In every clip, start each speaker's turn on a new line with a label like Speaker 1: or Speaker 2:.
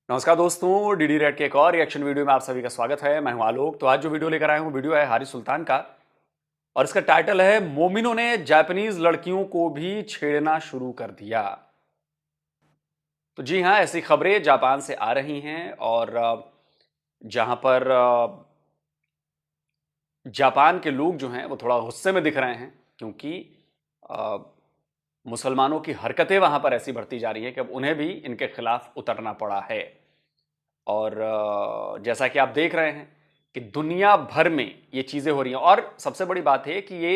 Speaker 1: नमस्कार दोस्तों, DD red के एक और रिएक्शन वीडियो में आप सभी का स्वागत है। मैं हूं आलोक। तो आज जो वीडियो लेकर आया हूं वीडियो है हारिस सुल्तान का और इसका टाइटल है मोमिनों ने जापानीज लड़कियों को भी छेड़ना शुरू कर दिया। तो जी हां, ऐसी खबरें जापान से आ रही हैं और जहां पर जापान के लोग जो हैं वो थोड़ा गुस्से में दिख रहे हैं क्योंकि मुसलमानों की हरकतें वहां पर ऐसी बढ़ती जा रही है कि अब उन्हें भी इनके खिलाफ उतरना पड़ा है। और जैसा कि आप देख रहे हैं कि दुनिया भर में ये चीजें हो रही हैं और सबसे बड़ी बात है कि ये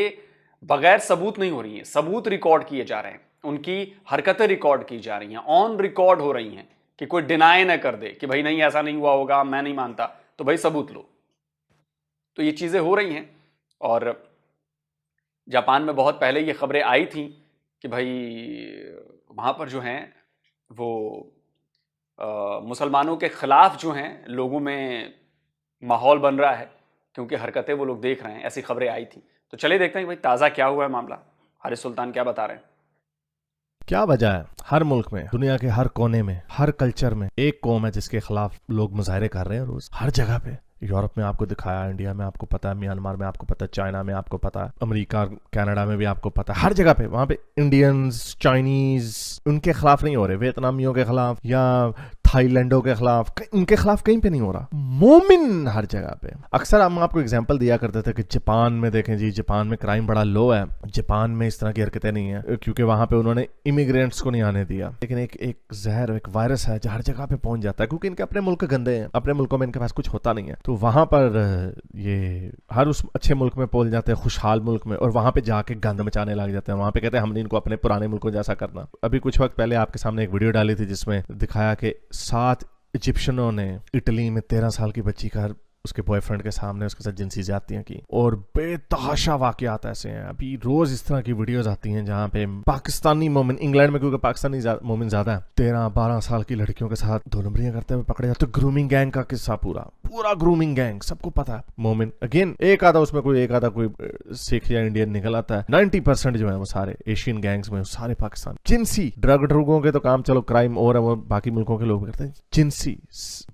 Speaker 1: बगैर सबूत नहीं हो रही हैं, सबूत रिकॉर्ड किए जा रहे हैं, उनकी हरकतें रिकॉर्ड की जा रही हैं, ऑन रिकॉर्ड हो रही हैं कि कोई डिनाई ना कर दे कि भाई नहीं ऐसा नहीं हुआ होगा, मैं नहीं मानता, तो भाई सबूत लो। तो ये चीजें हो रही हैं और जापान में बहुत पहले ये खबरें आई थी कि भाई वहां पर जो हैं वो मुसलमानों के खिलाफ जो हैं लोगों में माहौल बन रहा है क्योंकि हरकतें वो लोग देख रहे हैं, ऐसी खबरें आई थी। तो चलिए देखते हैं कि भाई ताज़ा क्या हुआ है मामला, हारिस सुल्तान क्या बता रहे हैं।
Speaker 2: क्या वजह है? हर मुल्क में, दुनिया के हर कोने में, हर कल्चर में एक कौम है जिसके खिलाफ लोग मुजाहरे कर रहे हैं रोज, हर जगह पे। यूरोप में आपको दिखाया, इंडिया में आपको पता है, म्यांमार में आपको पता है, चाइना में आपको पता है, अमेरिका कनाडा में भी आपको पता है, हर जगह पे वहां पे इंडियंस, चाइनीज उनके खिलाफ नहीं हो रहे, वियतनामियों के खिलाफ या थाईलैंडों के खिलाफ, उनके खिलाफ कहीं पे नहीं हो रहा। मोमिन हर जगह पे। अक्सर हम आपको एग्जांपल दिया करते थे कि जापान में देखें जी, जापान में क्राइम बड़ा लो है, जापान में इस तरह की हरकतें नहीं है क्योंकि वहां पे उन्होंने इमिग्रेंट्स को नहीं आने दिया। लेकिन एक जहर, एक वायरस है जो हर जगह पे पहुंच जाता है क्योंकि इनके अपने मुल्क गंदे हैं, अपने मुल्कों में इनके पास कुछ होता नहीं है, तो वहां पर ये हर उस अच्छे मुल्क में पहुंच जाते हैं, खुशहाल मुल्क में, और वहां पे जाके गंद मचाने लग जाते हैं। वहां पे कहते हैं हमने इनको अपने पुराने मुल्कों जैसा करना। अभी कुछ वक्त पहले आपके सामने एक वीडियो डाली थी जिसमें दिखाया कि 7 इजिप्शियनों ने इटली में 13 साल की बच्ची का उसके बॉयफ्रेंड के सामने उसके साथ जिनसी ज्यादतियां की, और बेतहाशा वाकयात ऐसे हैं। अभी रोज इस तरह की वीडियोस आती हैं जहां पे पाकिस्तानी मोमिन, इंग्लैंड में क्योंकि पाकिस्तानी मोमिन ज्यादा है, 13-12 साल की लड़कियों के साथ 2 नंबरियां करते हुए पकड़े जाते। ग्रूमिंग गैंग का किस्सा, पूरा ग्रूमिंग गैंग, सबको पता है। मोमिन अगेन एक आधा कोई सिख या इंडियन निकल आता है, 90% जो है वो सारे एशियन गैंग्स में, सारे पाकिस्तान। जिनसी ड्रगों के तो काम चलो क्राइम और है, वो बाकी मुल्कों के लोग करते हैं। जिनसी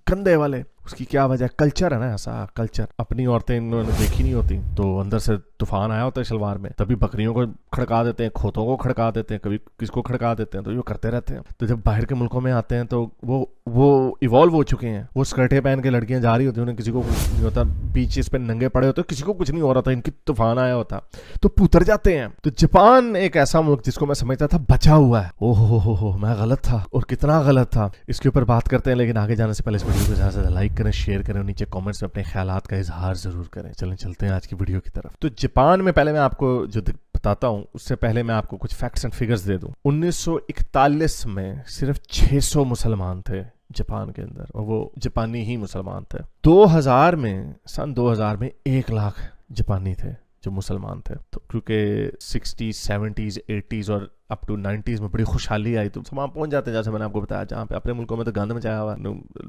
Speaker 2: कंधे वाले, उसकी क्या वजह? कल्चर है ना, ऐसा कल्चर। अपनी औरतें इन्होंने देखी नहीं होती तो अंदर से तूफान आया होता है शलवार में, तभी बकरियों को खड़का देते हैं, खोतों को खड़का देते हैं, कभी किसको खड़का देते हैं, तो ये करते रहते हैं। तो जब बाहर के मुल्कों में आते हैं तो वो इवॉल्व हो चुके हैं। वो स्कर्टें पहन के लड़कियां जा रही होती हैं, उन्हें किसी को कुछ नहीं होता, बीचेस पे नंगे पड़े होते, किसी को कुछ नहीं हो रहा था, इनकी तूफान आया होता तो पुतर जाते हैं। तो जापान एक ऐसा मुल्क जिसको मैं समझता था बचा हुआ है, ओहो हो मैं गलत था, और कितना गलत था इसके ऊपर बात करते हैं। लेकिन आगे जाने से पहले इस वीडियो को ज्यादा से ज्यादा लाइक करें, शेयर करें, नीचे कमेंट्स में अपने ख्यालात का इजहार जरूर करें। चलते हैं आज की वीडियो की तरफ। तो जापान में पहले मैं आपको जो बताता हूं उससे पहले मैं आपको कुछ फैक्ट्स एंड फिगर्स दे दूं। 1941 में सिर्फ 600 मुसलमान थे जापान के अंदर, और वो जापानी ही मुसलमान थे। सन 2000 में 1 लाख जापानी थे जो मुसलमान थे। तो क्योंकि 60s, 70s, 80s और अप टू 90s में बड़ी खुशहाली आई, तो वहां पहुंच जाते हैं, जैसे मैंने आपको बताया, जहाँ पे अपने मुल्कों में तो गंद मचाया हुआ,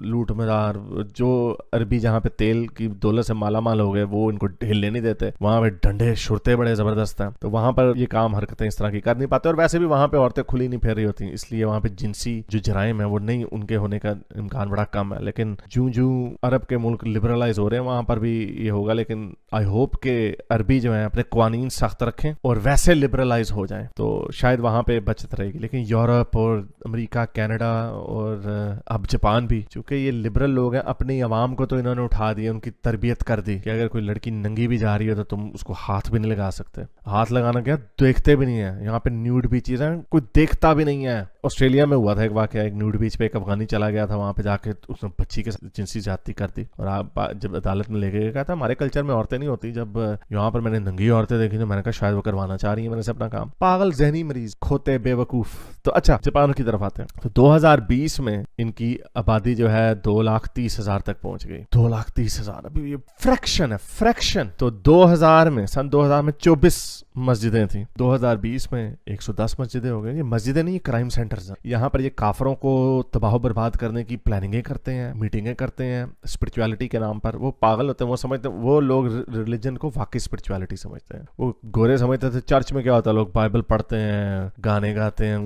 Speaker 2: लूट मजार, जो अरबी जहाँ पे तेल की दौलत से माला माल हो गए वो इनको हिलने नहीं देते। वहां पे डंडे शुरते बड़े जबरदस्त हैं, तो वहां पर ये काम हरकतें इस तरह की कर नहीं पाते। और वैसे भी वहां पे औरतें खुली नहीं फेर रही होती, इसलिए वहां पे जिनसी जो जराइम है वो नहीं, उनके होने का इम्कान बड़ा कम है। लेकिन जूं अरब के मुल्क लिबरलाइज हो रहे हैं, वहां पर भी ये होगा। लेकिन आई होप के अरबी जो है अपने कानून सख्त रखें और वैसे लिबरलाइज हो जाए, तो शायद वहां पे बचत रहेगी। लेकिन यूरोप और अमेरिका, कनाडा और अब जापान भी, चूंकि ये लिबरल लोग हैं, अपनी आवाम को तो इन्होंने उठा दिया, उनकी तरबियत कर दी कि अगर कोई लड़की नंगी भी जा रही है तो तुम उसको हाथ भी नहीं लगा सकते। हाथ लगाना क्या, देखते भी नहीं है। यहाँ पे न्यूड बीचेस हैं, कोई देखता भी नहीं है। ऑस्ट्रेलिया में हुआ था एक वाकया, एक न्यूड बीच पे एक अफगानी चला गया था, वहां पे जाके उसने बच्ची के जिनसी ज्यादती कर दी, और आप जब अदालत में लेके गया था, हमारे कल्चर में औरतें नहीं होती। जब यहाँ पर मैंने नंगी औरतें देखी तो मैंने कहा शायद वो करवाना चाह रही है मेरे से अपना काम। पागल, जहनी मरीज, खोते, बेवकूफ। तो अच्छा, जापान की तरफ आते हैं। तो 2020 में इनकी आबादी जो है 2,30,000 तक पहुंच गई। 2,30,000 अभी ये फ्रैक्शन है, फ्रैक्शन। तो सन 2000 में 24 मस्जिदें थी, 2020 में 110 मस्जिदें हो गई। ये मस्जिदें नहीं, ये क्राइम सेंटर्स हैं। यहाँ पर ये काफरों को तबाह बर्बाद करने की प्लानिंग करते हैं, मीटिंगें करते हैं स्पिरिचुअलिटी के नाम पर। वो पागल होते हैं, वो समझते हैं, वो लोग रिलीजन को वाकई स्पिरिचुअलिटी समझते हैं। वो गोरे समझते थे चर्च में क्या होता है, लोग बाइबल पढ़ते हैं, गाने गाते हैं,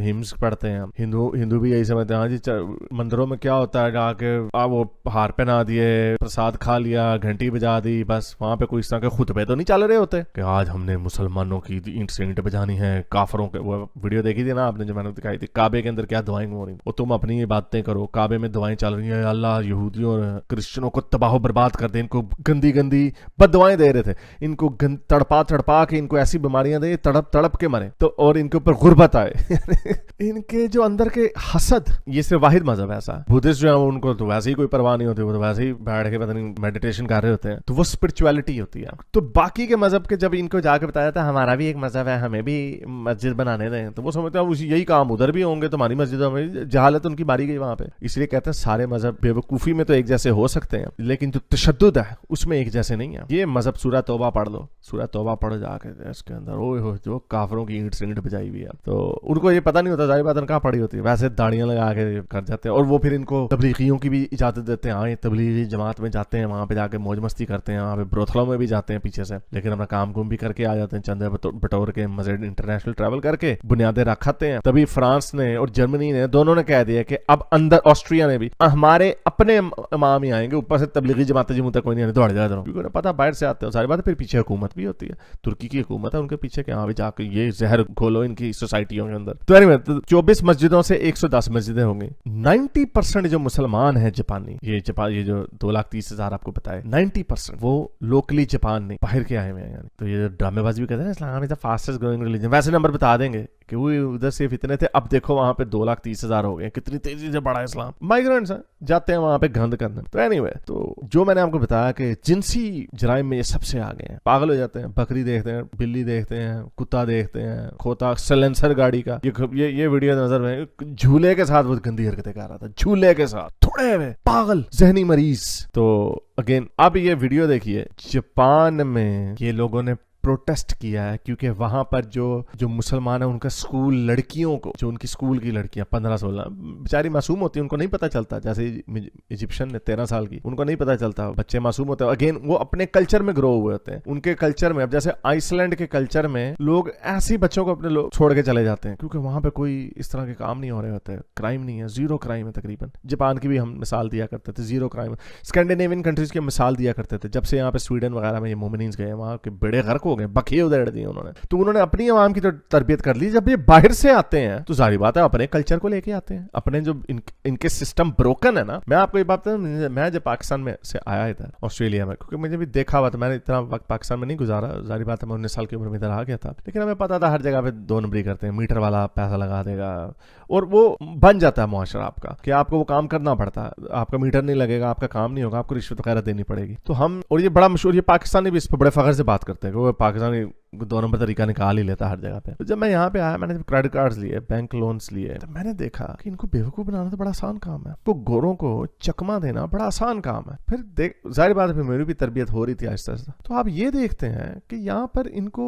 Speaker 2: हिम्स पढ़ते हैं। हिंदू भी यही समझते हैं, हाँ जी मंदिरों में क्या होता है, जाके वो हार पहना दिए, प्रसाद खा लिया, घंटी बजा दी, बस। वहां पे कोई इस तरह के खुतबे तो नहीं चल रहे होते कि आज हमने मुसलमानों की ईंट से ईंट बजानी है, काफरों के। वो वीडियो देखी थी ना आपने जो मैंने दिखाई थी, काबे के अंदर क्या दुआएं हो रही, वो तुम अपनी बातें करो, काबे में दुआएं चल रही है, अल्लाह यहूदियों और क्रिश्चियनों को तबाह बर्बाद कर दे, इनको गंदी गंदी बददुआएं दे रहे थे, इनको तड़पा तड़पा के इनको ऐसी बीमारियां दे, तड़प तड़प के मरे, तो और इनके ऊपर गुर्बत आए। इनके जो अंदर के हसद, ये सिर्फ वाहिद मजहब ऐसा है। बुद्धिस्ट जो है उनको तो वैसे ही कोई परवाह नहीं होती, वो तो वैसे ही बैठ के पता नहीं मेडिटेशन कर रहे होते हैं, तो वो स्पिरिचुअलिटी होती है। तो बाकी के मजहब के जब इनको जाके बताया था हमारा भी एक मजहब है, हमें भी मस्जिद बनाने दें, तो वो समझते हैं यही काम उधर भी होंगे, तुम्हारी मस्जिदों में। जहालत उनकी मारी गई वहां पे। इसलिए कहते हैं सारे मजहब बेवकूफी में तो एक जैसे हो सकते हैं, लेकिन जो तशद्दुद है उसमें एक जैसे नहीं है। ये मजहब सूरह तौबा पढ़ लो, सूरह तौबा पढ़ो जाके, इसके अंदर ओए हो जो काफरों की ईंट से ईंट बजाई हुई है। तो उनको ये पता नहीं होता जाहिर बात कहाँ पड़ी होती है, वैसे दाड़ियां लगा के कर जाते हैं। और वो फिर इनको तबलीगियों की भी इजाजत देते हैं, हाँ ये तबलीगी जमात में जाते हैं, वहां पे जाके मौज मस्ती करते हैं, वहां पे ब्रोथलों में भी जाते हैं पीछे से, लेकिन अपना काम कुम भी करके आ जाते हैं, चंदे बटोर के मजे इंटरनेशनल ट्रैवल करके बुनियादें रखाते हैं। तभी फ्रांस ने और जर्मनी ने दोनों ने कह दिया कि अब अंदर ऑस्ट्रिया ने भी हमारे अपने इमाम ही आएंगे, ऊपर से तबलीगी जमात जमूत कोई नहीं आने, दौड़ जाए, क्योंकि पता बाहर से आते हैं सारी बात। फिर पीछे हुकूमत भी होती है, तुर्की की हुकूमत है उनके पीछे के, यहाँ भी जाकर ये जहर घोलो इनकी सोसाइटियों के अंदर। तो एनीवे 24 मस्जिदों से 110 मस्जिदें होंगी। 90% जो मुसलमान है जापानी, ये जो 2,30,000 आपको बताए, 90% वो लोकली जापान नहीं, बाहर के आए हुए हैं। तो ये ड्रामेबाजी भी कहते हैं Islam is the fastest growing religion, वैसे नंबर बता देंगे कि वो उधर सिर्फ इतने थे, अब देखो वहां पे 2,30,000 हो गए, कितनी तेजी से बढ़ा इस्लाम। माइग्रेंट्स हैं, जाते हैं वहां पे गंद करने। तो एनीवे, तो जो मैंने आपको बताया कि जिनसी जराइम में ये सबसे आगे हैं, पागल हो जाते हैं, बकरी देखते हैं, बिल्ली देखते हैं, कुत्ता देखते हैं, खोता सलेंसर गाड़ी का, ये वीडियो नजर में झूले के साथ बहुत गंदी हरकतें कर रहा था, झूले के साथ, थोड़े हुए पागल जहनी मरीज। तो अगेन अब ये वीडियो देखिए, जापान में ये लोगों ने प्रोटेस्ट किया है क्योंकि वहां पर जो मुसलमान है उनका स्कूल लड़कियों को, जो उनकी स्कूल की लड़कियां 15-16 बेचारी मासूम होती है, उनको नहीं पता चलता, जैसे इजिप्शियन ने 13 साल की, उनको नहीं पता चलता, बच्चे मासूम होते हैं। अगेन वो अपने कल्चर में ग्रो हुए होते हैं, उनके कल्चर में। अब जैसे आइसलैंड के कल्चर में लोग ऐसे ही बच्चों को अपने लोग छोड़ के चले जाते हैं क्योंकि वहां पर कोई इस तरह के काम नहीं हो रहे होते, क्राइम नहीं है, जीरो क्राइम है तकरीबन। जापान की भी हम मिसाल दिया करते थे, जीरो क्राइम। स्कैंडिनेवियन कंट्रीज की मिसाल दिया करते थे, जब से यहाँ पे स्वीडन वगैरह में ये मोमिनीज गए, वहां के बड़े गर्क हो गए, बखिए उधेड़ दिए उन्होंने। तो उन्होंने अपनी आवाम की तो तरबियत कर ली। जब ये बाहर से आते हैं तो जाहिर बात है अपने कल्चर को लेके आते हैं, अपने जो इनके सिस्टम ब्रोकन है ना। मैं आपको ये बात बताऊं, मैं जब पाकिस्तान में से आया इधर ऑस्ट्रेलिया में, क्योंकि मुझे भी देखा हुआ था, मैंने इतना वक्त पाकिस्तान में नहीं गुजारा, जाहिर बात है मैं 19 साल की उम्र में इधर आ गया था, लेकिन हमें पता था हर जगह पे 2 नंबरी करते हैं, मीटर वाला पैसा लगा देगा और वो बन जाता है मुआशरा आपका कि आपको वो काम करना पड़ता है, आपका मीटर नहीं लगेगा, आपका काम नहीं होगा, आपको रिश्वत वगैरह देनी पड़ेगी। तो हम, और ये बड़ा मशहूर, ये पाकिस्तानी भी इस पर बड़े फख्र से बात करते हैं कि वो पाकिस्तानी 2 नंबर तरीका निकाल ही लेता है हर जगह पे। तो जब मैं यहाँ पे आया, मैंने क्रेडिट कार्ड्स लिए, बैंक लोन्स लिए, तो मैंने देखा कि इनको बेवकूफ बनाना तो बड़ा आसान काम है, तो गोरों को चकमा देना बड़ा आसान काम है। फिर देख, जाहिर बात है मेरी भी तरबियत हो रही थी आहिस्ता आहिस्ता। तो आप ये देखते हैं कि यहाँ पर इनको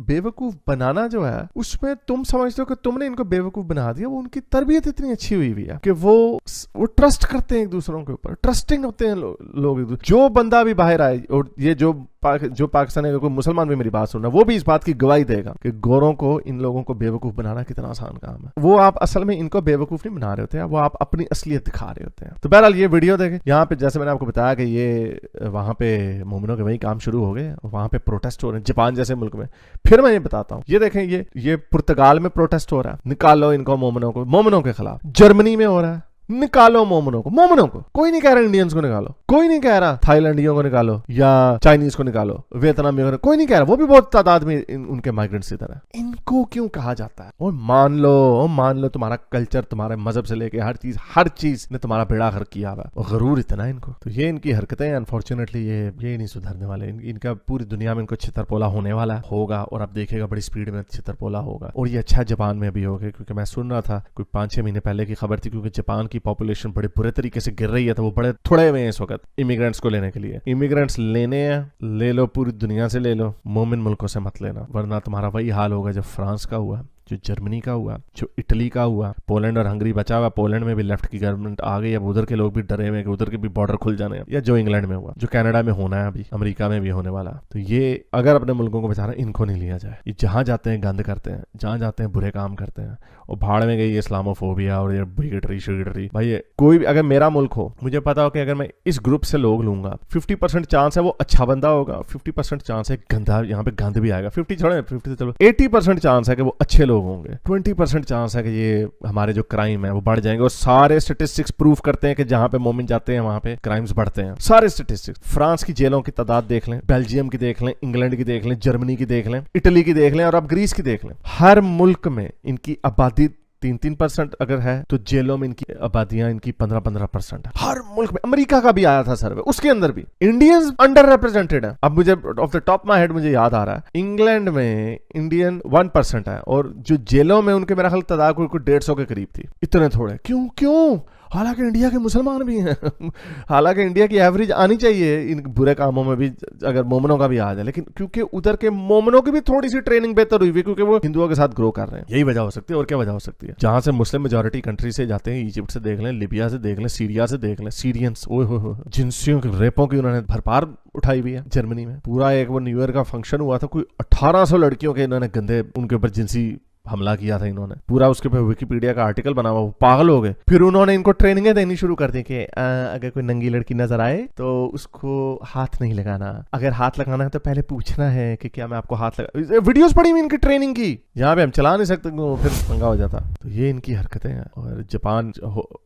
Speaker 2: बेवकूफ बनाना जो है, उसमें तुम समझते हो कि तुमने इनको बेवकूफ बना दिया। वो उनकी तरबियत इतनी अच्छी हुई है कि वो ट्रस्ट करते हैं एक दूसरों के ऊपर, ट्रस्टिंग होते हैं लोग। जो बंदा भी बाहर आए, और ये जो पाकिस्तानी, कोई मुसलमान भी मेरी बात सुन रहा है, वो भी इस बात की गवाही देगा कि गोरों को, इन लोगों को बेवकूफ बनाना कितना आसान काम है। वो आप असल में इनको बेवकूफ नहीं बना रहे होते हैं, वो आप अपनी असलियत दिखा रहे होते हैं। तो बहरहाल ये वीडियो देखें, यहाँ पे जैसे मैंने आपको बताया कि ये वहां पे मोमिनों के वही काम शुरू हो गए, वहां पे प्रोटेस्ट हो रहे हैं जापान जैसे मुल्क में। फिर मैं ये बताता हूँ, ये देखें, ये पुर्तगाल में प्रोटेस्ट हो रहा है, निकालो इनको मोमिनों के खिलाफ। जर्मनी में हो रहा है, निकालो मोमिनों को। कोई नहीं कह रहा इंडियंस को निकालो, कोई नहीं कह रहा थाईलैंडियों को निकालो या चाइनीज को निकालो, वियतनामियों को, कोई नहीं कह रहा। वो भी बहुत तादाद में उनके माइग्रेंट्स इधर है। इनको क्यों कहा जाता है? और मान लो तुम्हारा कल्चर, तुम्हारे मजहब से लेके हर चीज ने तुम्हारा बेड़ा गर्क किया हुआ, और गरूर इतना इनको। तो ये इनकी हरकतें अनफॉर्चुनेटली ये नहीं सुधरने वाले। इनका पूरी दुनिया में इनको छितरपोला होने वाला होगा, और अब देखेगा बड़ी स्पीड में छितरपोला होगा। और ये अच्छा जापान में भी होगा, क्योंकि मैं सुन रहा था कोई 5-6 महीने पहले की खबर थी, क्योंकि जापान की की पॉपुलेशन बड़े बुरे तरीके से गिर रही है, तो वो बड़े थोड़े में इस वक्त इमिग्रेंट्स को लेने के लिए। इमिग्रेंट्स लेने हैं, ले लो, पूरी दुनिया से ले लो, मोमिन मुल्कों से मत लेना, वरना तुम्हारा वही हाल होगा जो फ्रांस का हुआ, जो जर्मनी का हुआ, जो इटली का हुआ। पोलैंड और हंगरी बचा हुआ, पोलैंड में भी लेफ्ट की गवर्नमेंट आ गई, अब उधर के लोग भी डरे हुए कि उधर के भी बॉर्डर खुल जाने हैं। या जो इंग्लैंड में हुआ, जो कनाडा में होना है, अभी अमेरिका में भी होने वाला। तो ये अगर अपने मुल्कों को बचा रहे हैं, इनको नहीं लिया जाए। ये जहां जाते हैं गंद करते हैं, जहां जाते हैं बुरे काम करते हैं, और भाड़ में गई इस्लामोफोबिया और ये बिगटरी शिगटरी। भाई कोई भी अगर मेरा मुल्क हो, मुझे पता हो कि अगर मैं इस ग्रुप से लोग लूंगा, 50% चांस है वो अच्छा बंदा होगा, 50% चांस है गंदा, यहाँ पे गंद भी आएगा। 50 छोड़े, 50 से चलो 80% चांस है कि वो अच्छे लोग होंगे, 20% चांस है कि ये हमारे जो क्राइम है वो बढ़ जाएंगे। और सारे स्टेटिस्टिक्स प्रूव करते हैं कि जहां पे मोमिन जाते हैं वहां पे क्राइम्स बढ़ते हैं। सारे स्टेटिस्टिक्स, फ्रांस की जेलों की तादाद देख लें, बेल्जियम की देख लें, इंग्लैंड की देख लें, जर्मनी की देख लें, इटली की देख लें, और अब ग्रीस की देख लें। हर मुल्क में इनकी आबादी 3-3% अगर है, तो जेलों में इनकी आबादियां इनकी 15-15% है। हर मुल्क में। अमेरिका का भी आया था सर्वे, उसके अंदर भी इंडियंस अंडर रिप्रेजेंटेड है। अब मुझे of the top my head मुझे याद आ रहा है, इंग्लैंड में इंडियन 1% है, और जो जेलों में उनके मेरा ख्याल तादाद कोई 150 के करीब थी। इतने थोड़े क्यों? हालांकि इंडिया के मुसलमान भी हैं हालांकि इंडिया की एवरेज आनी चाहिए इन बुरे कामों में भी, अगर मोमनों का भी आ जाए, लेकिन क्योंकि उधर के मोमनों की भी थोड़ी सी ट्रेनिंग बेहतर हुई है, क्योंकि वो हिंदुओं के साथ ग्रो कर रहे हैं। यही वजह हो सकती है, और क्या वजह हो सकती है? जहां से मुस्लिम मेजोरिटी कंट्री से जाते हैं, इजिप्ट से देख लें, लिबिया से देख लें, सीरिया से देख लें, सीरियंस, ओए हो जिनसियों के रेपों की उन्होंने भरपार उठाई हुई है। जर्मनी में पूरा एक वो न्यू ईयर का फंक्शन हुआ था, कोई 1800 लड़कियों के इन्होंने गंदे उनके ऊपर जिनसी हमला किया था इन्होंने। पूरा उसके ऊपर विकिपीडिया का आर्टिकल बना हुआ, वो पागल हो गए। फिर उन्होंने इनको ट्रेनिंग देनी शुरू कर दी कि अगर कोई नंगी लड़की नजर आए तो उसको हाथ नहीं लगाना, अगर हाथ लगाना है तो पहले पूछना है कि क्या मैं आपको हाथ लगा। वीडियोस पड़ी हुई इनकी ट्रेनिंग की, यहाँ पे हम चला नहीं सकते, फिर पंगा हो जाता। तो ये इनकी हरकतें हैं। और जापान,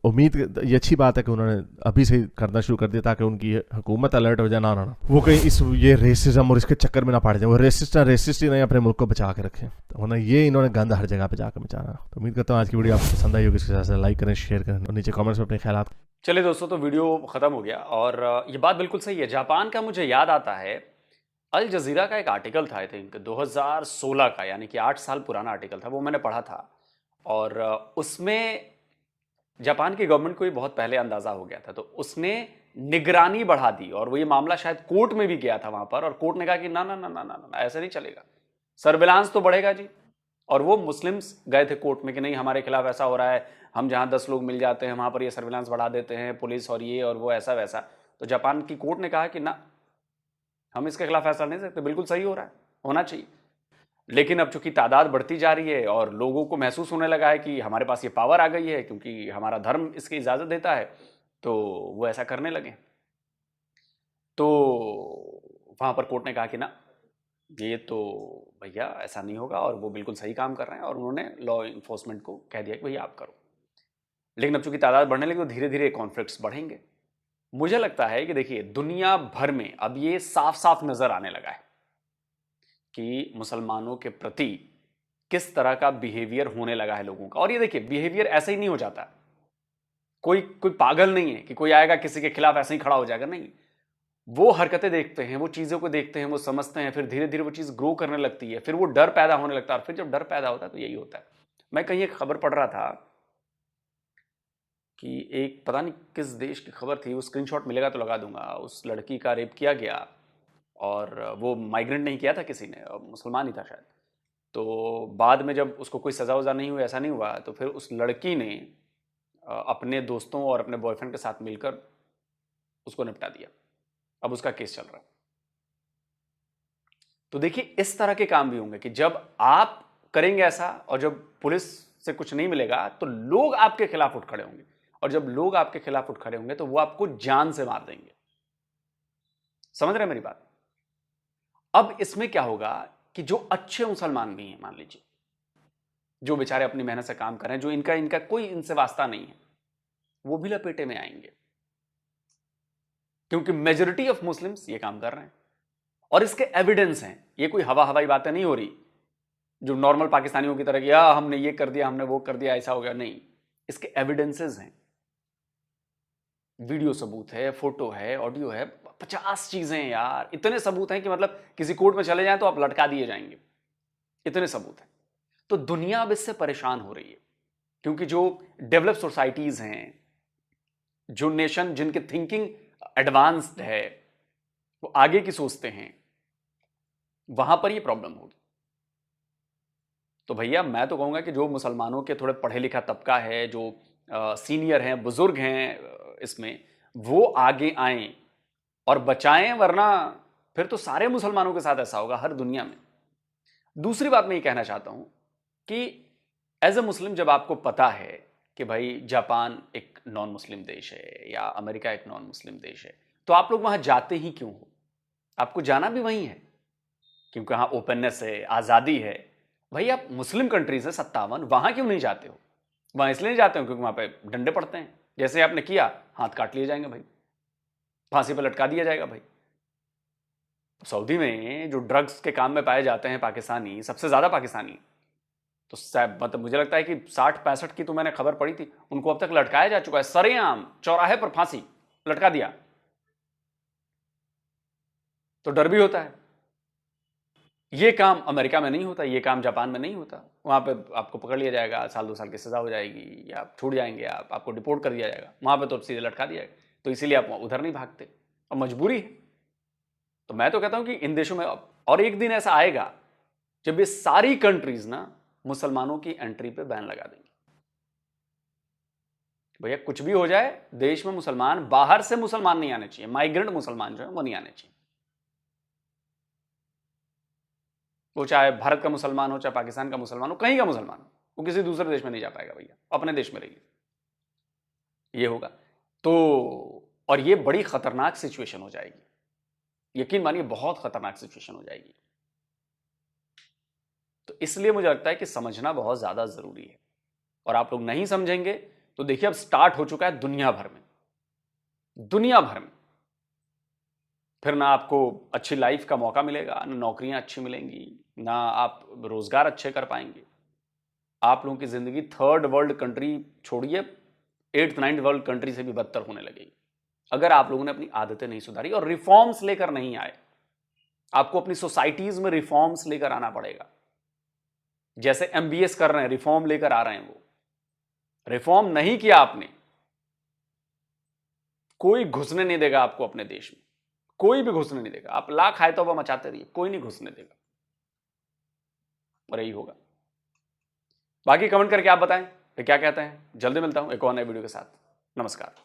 Speaker 2: उम्मीद ये अच्छी बात है कि उन्होंने अभी से करना शुरू कर दिया, ताकि उनकी हुकूमत अलर्ट हो जाए, ना वो कहीं इस ये रेसिज्म और इसके चक्कर में ना पड़ जाए। वो रेसिस्ट ही नहीं, अपने मुल्क को बचा के रखें, वरना ये इन्होंने गंद हर जगह पे जाकर मचाना। तो उम्मीद करता हूँ आज की वीडियो आपको पसंद आई होगी। इसके साथ लाइक करें, शेयर करें, और नीचे कमेंट्स में अपने ख्यालात।
Speaker 1: चलिए दोस्तों, तो वीडियो खत्म हो गया, और ये बात बिल्कुल सही है। जापान का मुझे याद आता है, अल जजीरा का एक आर्टिकल था, आई थिंक 2016 का, यानी कि 8 साल पुराना आर्टिकल था, वो मैंने पढ़ा था। और उसमें जापान की गवर्नमेंट को भी बहुत पहले अंदाजा हो गया था, तो उसने निगरानी बढ़ा दी, और वो ये मामला शायद कोर्ट में भी गया था वहां पर, और कोर्ट ने कहा कि ना ना ना ना ना, ऐसे नहीं चलेगा, सर्विलांस तो बढ़ेगा जी। और वो मुस्लिम्स गए थे कोर्ट में कि नहीं, हमारे खिलाफ ऐसा हो रहा है, हम जहां 10 लोग मिल जाते हैं वहां पर ये सर्विलांस बढ़ा देते हैं पुलिस, और ये और वो ऐसा वैसा। तो जापान की कोर्ट ने कहा कि ना, हम इसके खिलाफ फैसला नहीं सकते, बिल्कुल सही हो रहा है, होना चाहिए। लेकिन अब चूंकि तादाद बढ़ती जा रही है और लोगों को महसूस होने लगा है कि हमारे पास ये पावर आ गई है, क्योंकि हमारा धर्म इसकी इजाजत देता है, तो वो ऐसा करने लगे। तो वहां पर कोर्ट ने कहा कि ना, ये तो भैया ऐसा नहीं होगा, और वो बिल्कुल सही काम कर रहे हैं, और उन्होंने लॉ इन्फोर्समेंट को कह दिया कि भैया आप करो। लेकिन अब चूंकि तादाद बढ़ने लगी, तो धीरे धीरे कॉन्फ्लिक्ट्स बढ़ेंगे। मुझे लगता है कि देखिए, दुनिया भर में अब ये साफ साफ नजर आने लगा है कि मुसलमानों के प्रति किस तरह का बिहेवियर होने लगा है लोगों का। और ये देखिए, बिहेवियर ऐसे ही नहीं हो जाता, कोई पागल नहीं है कि कोई आएगा किसी के खिलाफ ऐसे ही खड़ा हो जाएगा, नहीं। वो हरकतें देखते हैं, वो चीज़ों को देखते हैं, वो समझते हैं, फिर धीरे धीरे वो चीज़ ग्रो करने लगती है, फिर वो डर पैदा होने लगता है, और फिर जब डर पैदा होता है तो यही होता है। मैं कहीं एक खबर पढ़ रहा था कि एक, पता नहीं किस देश की खबर थी, वो स्क्रीनशॉट मिलेगा तो लगा दूंगा, उस लड़की का रेप किया गया, और वो माइग्रेंट नहीं किया था किसी ने, मुसलमान ही था शायद। तो बाद में जब उसको कोई सज़ा वज़ा नहीं हुई, ऐसा नहीं हुआ, तो फिर उस लड़की ने अपने दोस्तों और अपने बॉयफ्रेंड के साथ मिलकर उसको निपटा दिया। अब उसका केस चल रहा है। तो देखिए, इस तरह के काम भी होंगे कि जब आप करेंगे ऐसा, और जब पुलिस से कुछ नहीं मिलेगा तो लोग आपके खिलाफ उठ खड़े होंगे, और जब लोग आपके खिलाफ उठ खड़े होंगे तो वो आपको जान से मार देंगे। समझ रहे हैं मेरी बात? अब इसमें क्या होगा कि जो अच्छे मुसलमान भी हैं, मान लीजिए, जो बेचारे अपनी मेहनत से काम कर रहे हैं, जो इनका कोई इनसे वास्ता नहीं है, वो भी लपेटे में आएंगे, क्योंकि मेजॉरिटी ऑफ मुस्लिम्स ये काम कर रहे हैं, और इसके एविडेंस हैं। ये कोई हवाई बातें नहीं हो रही जो नॉर्मल पाकिस्तानियों की तरह कि हमने ये कर दिया, हमने वो कर दिया, ऐसा हो गया, नहीं। इसके एविडेंसेस हैं, वीडियो सबूत है, फोटो है, ऑडियो है, 50 चीजें हैं यार। इतने सबूत हैं कि मतलब किसी कोर्ट में चले जाएं तो आप लटका दिए जाएंगे, इतने सबूत हैं। तो दुनिया अब इससे परेशान हो रही है, क्योंकि जो डेवलप सोसाइटीज हैं, जो नेशन जिनकी थिंकिंग एडवांस्ड है, वो आगे की सोचते हैं, वहां पर ये प्रॉब्लम होगी। तो भैया मैं तो कहूंगा कि जो मुसलमानों के थोड़े पढ़े लिखा तबका है, जो सीनियर हैं, बुजुर्ग हैं इसमें, वो आगे आएं और बचाएं, वरना फिर तो सारे मुसलमानों के साथ ऐसा होगा हर दुनिया में। दूसरी बात मैं ये कहना चाहता हूं कि एज ए मुस्लिम जब आपको पता है कि भाई जापान एक नॉन मुस्लिम देश है या अमेरिका एक नॉन मुस्लिम देश है, तो आप लोग वहां जाते ही क्यों हो? आपको जाना भी वहीं है क्योंकि वहां ओपननेस है, आज़ादी है। भाई आप मुस्लिम कंट्रीज है 57, वहां क्यों नहीं जाते हो? वहां इसलिए नहीं जाते हो क्योंकि वहां पे डंडे पड़ते हैं, जैसे आपने किया हाथ काट लिए जाएंगे भाई, फांसी पर लटका दिया जाएगा भाई। सऊदी में जो ड्रग्स के काम में पाए जाते हैं पाकिस्तानी, सबसे ज्यादा पाकिस्तानी, तो मतलब मुझे लगता है कि 60-65 की तो मैंने खबर पड़ी थी, उनको अब तक लटकाया जा चुका है, सरेआम चौराहे पर फांसी लटका दिया। तो डर भी होता है। ये काम अमेरिका में नहीं होता, ये काम जापान में नहीं होता। वहां पे आपको पकड़ लिया जाएगा, 1-2 साल की सजा हो जाएगी या आप छूट जाएंगे, आपको डिपोर्ट कर दिया जाएगा। वहां पे तो सीधे लटका दिया जाएगा। तो इसीलिए आप उधर नहीं भागते, और मजबूरी है। तो मैं तो कहता हूं कि इन देशों में और एक दिन ऐसा आएगा जब ये सारी कंट्रीज ना मुसलमानों की एंट्री पे बैन लगा देंगी। भैया कुछ भी हो जाए, देश में मुसलमान, बाहर से मुसलमान नहीं आने चाहिए, माइग्रेंट मुसलमान जो है वो नहीं आने चाहिए। वो चाहे भारत का मुसलमान हो, चाहे पाकिस्तान का मुसलमान हो, कहीं का मुसलमान हो, वो किसी दूसरे देश में नहीं जा पाएगा भैया, अपने देश में रहिए। ये होगा तो, और ये बड़ी खतरनाक सिचुएशन हो जाएगी, यकीन मानिए बहुत खतरनाक सिचुएशन हो जाएगी। तो इसलिए मुझे लगता है कि समझना बहुत ज्यादा जरूरी है, और आप लोग नहीं समझेंगे तो देखिए अब स्टार्ट हो चुका है दुनिया भर में, दुनिया भर में। फिर ना आपको अच्छी लाइफ का मौका मिलेगा, ना नौकरियां अच्छी मिलेंगी, ना आप रोजगार अच्छे कर पाएंगे। आप लोगों की जिंदगी थर्ड वर्ल्ड कंट्री छोड़िए, 8th-9th वर्ल्ड कंट्री से भी बदतर होने लगेगी, अगर आप लोगों ने अपनी आदतें नहीं सुधारी और रिफॉर्म्स लेकर नहीं आए। आपको अपनी सोसाइटीज में रिफॉर्म्स लेकर आना पड़ेगा। जैसे MBS कर रहे हैं, रिफॉर्म लेकर आ रहे हैं, वो रिफॉर्म नहीं किया आपने, कोई घुसने नहीं देगा आपको अपने देश में, कोई भी घुसने नहीं देगा। आप लाख आए तो मचाते रहिए, कोई नहीं घुसने देगा, और यही होगा। बाकी कमेंट करके आप बताएं कि क्या कहते हैं। जल्दी मिलता हूं एक और नए वीडियो के साथ। नमस्कार।